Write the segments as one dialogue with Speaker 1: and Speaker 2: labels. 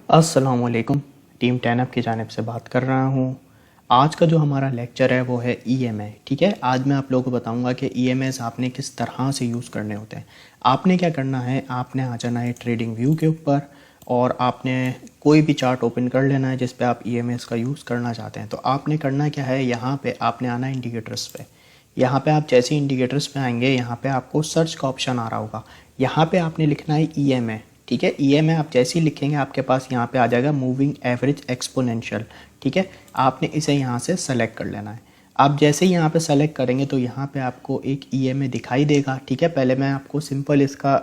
Speaker 1: अस्सलामुअलैकुम। टीम 10 की जानिब से बात कर रहा हूँ। आज का जो हमारा लेक्चर है वो है ईएमआई। ठीक है, आज मैं आप लोगों को बताऊंगा कि ईएमआईज़ आपने किस तरह से यूज़ करने होते हैं। आपने क्या करना है, आपने आ जाना है ट्रेडिंग व्यू के ऊपर और आपने कोई भी चार्ट ओपन कर लेना है जिस पे आप ईएमआईज़ का यूज़ करना चाहते हैं। तो आपने करना क्या है, यहाँ पे आपने आना है इंडिकेटर्स पे। यहाँ पे आप जैसे इंडिकेटर्स पे आएंगे, यहाँ पे आपको सर्च का ऑप्शन आ रहा होगा। यहाँ पे आपने लिखना है ईएमआई। ठीक है, ईएमआई आप जैसे ही लिखेंगे आपके पास यहाँ पे आ जाएगा मूविंग एवरेज एक्सपोनेंशियल। ठीक है, आपने इसे यहाँ से सेलेक्ट कर लेना है। आप जैसे ही यहाँ पे सेलेक्ट करेंगे तो यहाँ पे आपको एक ईएमआई दिखाई देगा। ठीक है, पहले मैं आपको सिंपल इसका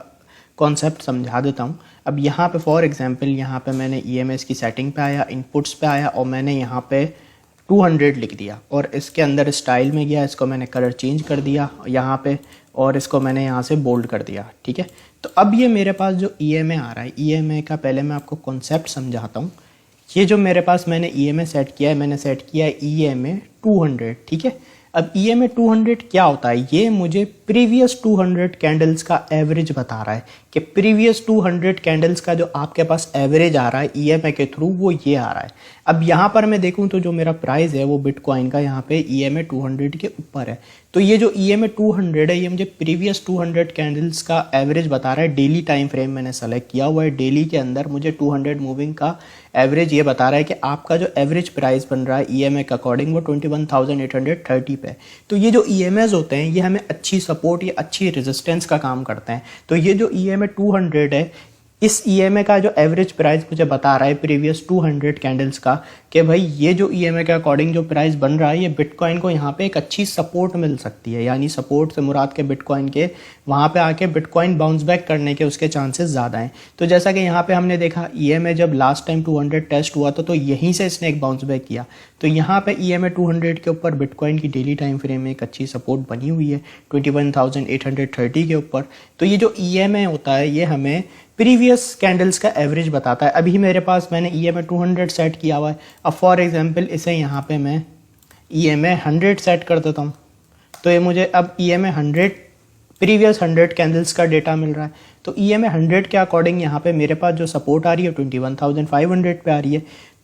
Speaker 1: कॉन्सेप्ट समझा देता हूँ। अब यहाँ पे फॉर एग्जांपल यहाँ पे मैंने ईएमआई की सेटिंग पे आया, इनपुट्स पे आया और मैंने यहाँ पे 200 लिख दिया और इसके अंदर स्टाइल में गया, इसको मैंने कलर चेंज कर दिया यहाँ पे और इसको मैंने यहाँ से बोल्ड कर दिया। ठीक है, तो अब ये मेरे पास जो ईएमआई आ रहा है, ईएमआई का पहले मैं आपको कॉन्सेप्ट समझाता हूँ। ये जो मेरे पास मैंने ईएमआई सेट किया है, मैंने सेट किया है ईएमआई 200। ठीक है, अब ईएमआई 200 क्या होता है, ये मुझे प्रीवियस 200 कैंडल्स का एवरेज बता रहा है कि प्रीवियस 200 कैंडल्स का जो आपके पास एवरेज आ रहा है ईएमआई के थ्रू वो ये आ रहा है। अब यहाँ पर मैं देखूँ तो जो मेरा प्राइस है वो बिटकॉइन का यहाँ पे ईएमआई 200 के ऊपर है। तो ये जो ईएमआई 200 है ये मुझे प्रीवियस 200 कैंडल्स का एवरेज बता रहा है। डेली टाइम फ्रेम मैंने सेलेक्ट किया हुआ है, डेली के अंदर मुझे 200 मूविंग का एवरेज ये बता रहा है कि आपका जो एवरेज प्राइस बन रहा है ईएमआई के अकॉर्डिंग वो 21,830 पे। तो ये जो ईएमआईज होते हैं ये हमें अच्छी सपोर्ट या अच्छी रेजिस्टेंस का काम करते हैं। तो ये जो ईएमआई 200 है, इस ईएमआई का जो एवरेज प्राइस मुझे बता रहा है प्रीवियस 200 कैंडल्स का कि भाई ये जो ईएमआई के अकॉर्डिंग जो प्राइस बन रहा है ये बिटकॉइन को यहाँ पे एक अच्छी सपोर्ट मिल सकती है। यानी सपोर्ट से मुराद के बिटकॉइन के वहाँ पे आके बिटकॉइन बाउंस बैक करने के उसके चांसेस ज़्यादा हैं। तो जैसा कि यहाँ पे हमने देखा ईएमआई जब लास्ट टाइम 200 टेस्ट हुआ था तो यहीं से इसने एक बाउंस बैक किया। तो यहाँ पे ईएमआई 200 के ऊपर बिटकॉइन की डेली टाइम फ्रेम में एक अच्छी सपोर्ट बनी हुई है 21,830 के ऊपर। तो ये जो ईएमआई होता है ये हमें प्रीवियस कैंडल्स का एवरेज बताता है। अभी मेरे पास मैंने ईएमआई 200 सेट किया हुआ है। अब फॉर एग्जांपल इसे यहाँ पे मैं ईएमआई 100 सेट कर देता हूँ तो ये मुझे अब ईएमआई 100 प्रीवियस 100 कैंडल्स का डेटा मिल रहा है। तो ईएमआई 100 के अकॉर्डिंग यहाँ पे मेरे पास जो सपोर्ट आ रही है 21,500 पे आ रही है।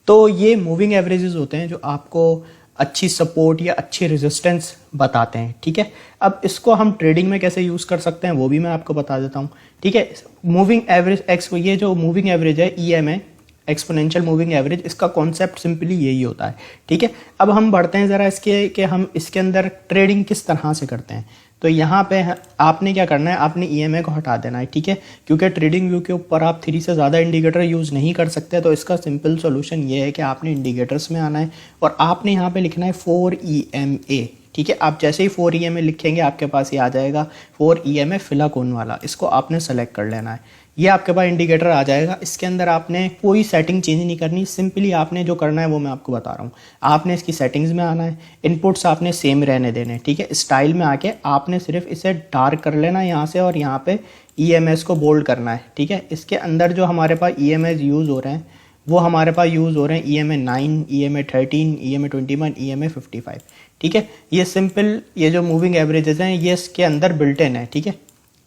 Speaker 1: तो ये मूविंग एवरेजेस होते हैं जो आपको अच्छी सपोर्ट या अच्छी रेजिस्टेंस बताते हैं। ठीक है, अब इसको हम ट्रेडिंग में कैसे यूज़ कर सकते हैं वो भी मैं आपको बता देता हूँ। ठीक है, मूविंग एवरेज ये जो मूविंग एवरेज है ईएमआई एक्सपोनेंशियल मूविंग एवरेज, इसका कॉन्सेप्ट सिंपली यही होता है। ठीक है, अब हम बढ़ते हैं ज़रा इसके कि हम इसके अंदर ट्रेडिंग किस तरह से करते हैं। तो यहाँ पे आपने क्या करना है, आपने ईएमआई को हटा देना है। ठीक है, क्योंकि ट्रेडिंग व्यू के ऊपर आप 3 से ज़्यादा इंडिकेटर यूज़ नहीं कर सकते। तो इसका सिंपल सोल्यूशन ये है कि आपने इंडिकेटर्स में आना है और आपने यहाँ पे लिखना है 4EMA। ठीक है, आप जैसे ही 4EMA लिखेंगे आपके पास ये आ जाएगा 4EMA फिलाकोन वाला, इसको आपने सेलेक्ट कर लेना है। ये आपके पास इंडिकेटर आ जाएगा। इसके अंदर आपने कोई सेटिंग चेंज नहीं करनी, सिंपली आपने जो करना है वो मैं आपको बता रहा हूँ। आपने इसकी सेटिंग्स में आना है, इनपुट्स आपने सेम रहने देने। ठीक है, स्टाइल में आके आपने सिर्फ इसे डार्क कर लेना है यहाँ से और यहाँ पे ईएमआईज़ को बोल्ड करना है। ठीक है, इसके अंदर जो हमारे पास ईएमआईज़ यूज़ हो रहे हैं वो हमारे पास यूज़ हो रहे हैं ईएमआई 9, ईएमआई 13, ईएमआई 21, ईएमआई 55। ठीक है, ये सिंपल ये जो मूविंग एवरेजेस हैं ये इसके अंदर बिल्ट इन है। ठीक है,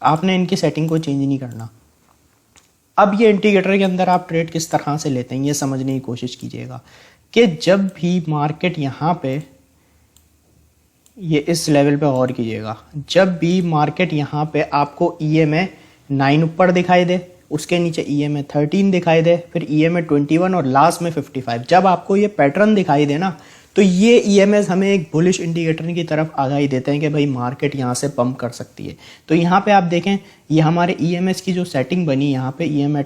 Speaker 1: आपने इनकी सेटिंग को चेंज नहीं करना। अब ये इंडिकेटर के अंदर आप ट्रेड किस तरह से लेते हैं ये समझने की कोशिश कीजिएगा कि जब भी मार्केट यहाँ पे ये इस लेवल पे गौर कीजिएगा, जब भी मार्केट यहाँ पे आपको ईएमआई 9 ऊपर दिखाई दे, उसके नीचे ईएमआई 13 दिखाई दे, फिर ईएमआई 21 और लास्ट में 55, जब आपको ये पैटर्न दिखाई दे ना तो ये ईएमआईज़ हमें एक बुलिश इंडिकेटर की तरफ आगाही देते हैं कि भाई मार्केट यहाँ से पंप कर सकती है। तो यहाँ पे आप देखें ये हमारे ईएमआईज़ की जो सेटिंग बनी, यहाँ पे ईएमआई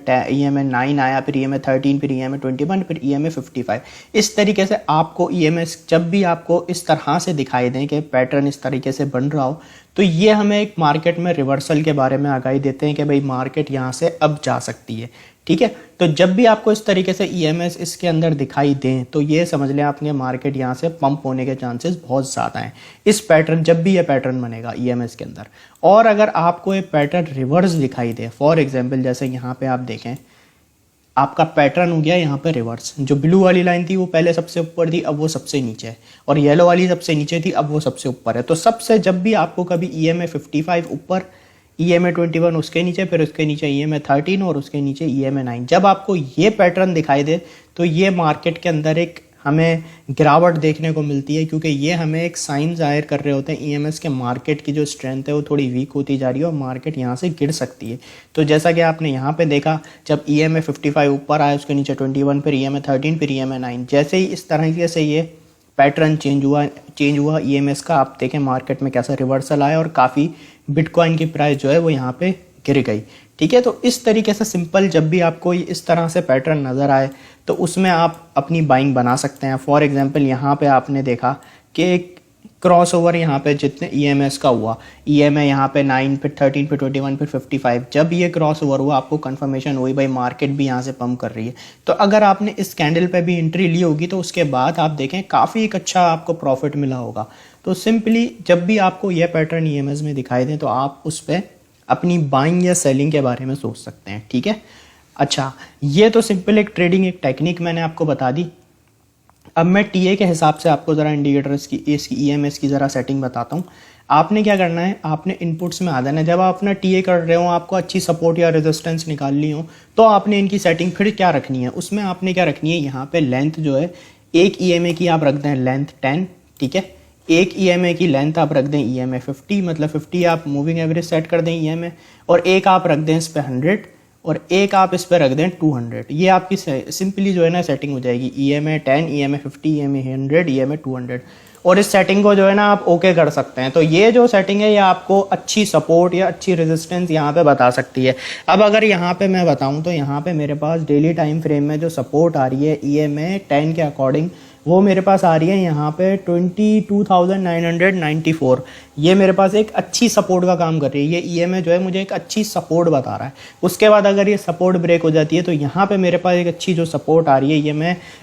Speaker 1: 9 आया, फिर ईएमआई 13, फिर ईएमआई 21, फिर ईएमआई 55। इस तरीके से आपको ईएमआईज़ जब भी आपको इस तरह से दिखाई दें कि पैटर्न इस तरीके से बन रहा हो तो ये हमें एक मार्केट में रिवर्सल के बारे में आगाही देते हैं कि भाई मार्केट यहाँ से अब जा सकती है। ठीक है, तो जब भी आपको इस तरीके से ईएमआईज़ इसके अंदर दिखाई दें तो ये समझ लें आपके मार्केट यहाँ से पंप होने के चांसेस बहुत ज़्यादा हैं। इस पैटर्न जब भी ये पैटर्न बनेगा ईएमआईज़ के अंदर, और अगर आपको ये पैटर्न रिवर्स दिखाई दे, फॉर एग्जांपल जैसे यहाँ पे आप देखें आपका पैटर्न हो गया यहाँ पे रिवर्स, जो ब्लू वाली लाइन थी वो पहले सबसे ऊपर थी अब वो सबसे नीचे है, और येलो वाली सबसे नीचे थी अब वो सबसे ऊपर है। तो सबसे जब भी आपको कभी ईएमआई 55 ऊपर EMA 21 उसके नीचे, फिर उसके नीचे EMA 13 और उसके नीचे EMA 9। जब आपको ये पैटर्न दिखाई दे तो ये मार्केट के अंदर एक हमें गिरावट देखने को मिलती है, क्योंकि ये हमें एक साइन जाहिर कर रहे होते हैं EMS के मार्केट की जो स्ट्रेंथ है वो थोड़ी वीक होती जा रही है और मार्केट यहाँ से गिर सकती है। तो जैसा कि आपने यहाँ पे देखा, जब EMA 55 ऊपर आया, उसके नीचे 21, फिर EMA 13, फिर EMA 9, जैसे ही इस तरीके से ये पैटर्न चेंज हुआ EMS का, आप देखें मार्केट में कैसा रिवर्सल आया और काफ़ी बिटकॉइन की प्राइस जो है वो यहाँ पे गिर गई। ठीक है, तो इस तरीके से सिंपल जब भी आपको इस तरह से पैटर्न नज़र आए तो उसमें आप अपनी बाइंग बना सकते हैं। फॉर एग्जांपल यहाँ पे आपने देखा कि एक क्रॉस ओवर यहाँ पे जितने EMS का हुआ, EMA यहाँ पे 9, फिर 13, फिर 21, फिर 55, जब ये क्रॉस ओवर हुआ आपको कंफर्मेशन हुई भाई मार्केट भी यहाँ से पंप कर रही है। तो अगर आपने इस कैंडल पे भी एंट्री ली होगी तो उसके बाद आप देखें काफ़ी एक अच्छा आपको प्रॉफिट मिला होगा। तो सिंपली जब भी आपको यह पैटर्न EMS में दिखाई दे तो आप उस पर अपनी बाइंग या सेलिंग के बारे में सोच सकते हैं। ठीक है, अच्छा, ये तो सिंपल एक ट्रेडिंग एक टेक्निक मैंने आपको बता दी। अब मैं TA के हिसाब से आपको ज़रा इंडिकेटर्स की इसकी EMS की ज़रा सेटिंग बताता हूँ। आपने क्या करना है, आपने इनपुट्स में आ जाना है। जब आप अपना TA कर रहे हो, आपको अच्छी सपोर्ट या रेजिस्टेंस निकालनी हो, तो आपने इनकी सेटिंग फिर क्या रखनी है, उसमें आपने क्या रखनी है, यहाँ पे लेंथ जो है एक EMA की आप रख दें लेंथ 10। ठीक है, एक EMA की लेंथ आप रख दें EMA 50, मतलब 50 आप मूविंग एवरेज सेट कर दें EMA, और एक आप रख दें इस पर 100 और एक आप इस पर रख दें 200। ये आपकी सिंपली जो है ना सेटिंग हो जाएगी EMA 10, EMA 50, EMA 100, EMA 200। और इस सेटिंग को जो है ना आप ओके कर सकते हैं। तो ये जो सेटिंग है ये आपको अच्छी सपोर्ट या अच्छी रेजिस्टेंस यहाँ पे बता सकती है। अब अगर यहाँ पे मैं बताऊँ तो यहाँ पे मेरे पास डेली टाइम फ्रेम में जो सपोर्ट आ रही है EMA 10 के अकॉर्डिंग, वो मेरे पास आ रही है यहाँ पे 22,994। ये मेरे पास एक अच्छी सपोर्ट का काम कर रही है। ये EMA जो है मुझे एक अच्छी सपोर्ट बता रहा है। उसके बाद अगर ये सपोर्ट ब्रेक हो जाती है तो यहाँ पे मेरे पास एक अच्छी जो सपोर्ट आ रही है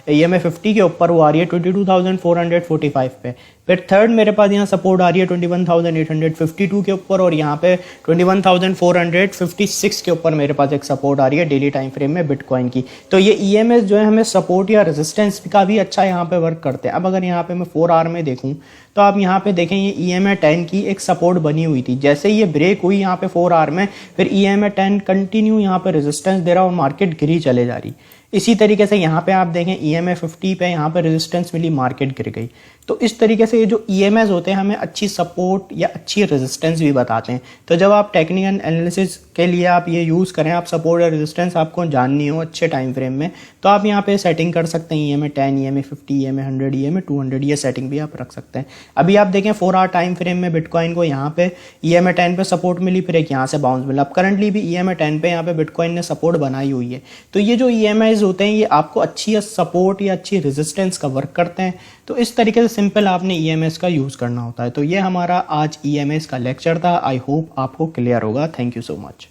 Speaker 1: EMA 50 के ऊपर, वो आ रही है 22,445 पे। फिर थर्ड मेरे पास यहाँ सपोर्ट आ रही है 21,852 के ऊपर, और यहाँ पे 21,456 के ऊपर मेरे पास एक सपोर्ट आ रही है डेली टाइम फ्रेम में बिटकॉइन की। तो ये EMS जो है हमें सपोर्ट या रेजिस्टेंस का भी अच्छा यहाँ पे वर्क करते हैं। अब अगर यहाँ पे मैं 4 आवर में देखूँ तो आप यहाँ पे देखें ये EMA 10 की एक सपोर्ट बनी हुई थी। जैसे ही ये ब्रेक हुई यहाँ पे 4 आवर में, फिर EMA 10 कंटिन्यू यहाँ पे रेजिस्टेंस दे रहा और मार्केट गिरी चले जा रही। इसी तरीके से यहाँ पे आप देखें EMA 50 पे यहाँ पे रेजिस्टेंस मिली, मार्केट गिर गई। तो इस तरीके से ये जो EMS होते हैं हमें अच्छी सपोर्ट या अच्छी रेजिस्टेंस भी बताते हैं। तो जब आप टेक्निकल एनालिसिस के लिए आप ये यूज़ करें, आप सपोर्ट या रेजिस्टेंस आपको जाननी हो अच्छे टाइम फ्रेम में, तो आप यहाँ पे सेटिंग कर सकते हैं EMA 10, EMA 50, EMA 100, EMA 200, ये सेटिंग भी आप रख सकते हैं। अभी आप देखें 4 आवर टाइम फ्रेम में बिटकॉइन को यहाँ पे EMA 10 पे सपोर्ट मिली, फिर एक यहाँ से बाउंस मिला। अब करंटली भी EMA 10 पे यहाँ पे बिटकॉइन ने सपोर्ट बनाई हुई है। तो ये जो EMIs होते हैं ये आपको अच्छी सपोर्ट या अच्छी रेजिस्टेंस का वर्क करते हैं। तो इस तरीके से सिंपल आपने EMS का यूज़ करना होता है। तो ये हमारा आज EMS का लेक्चर था। आई होप आपको क्लियर होगा। Thank you so much.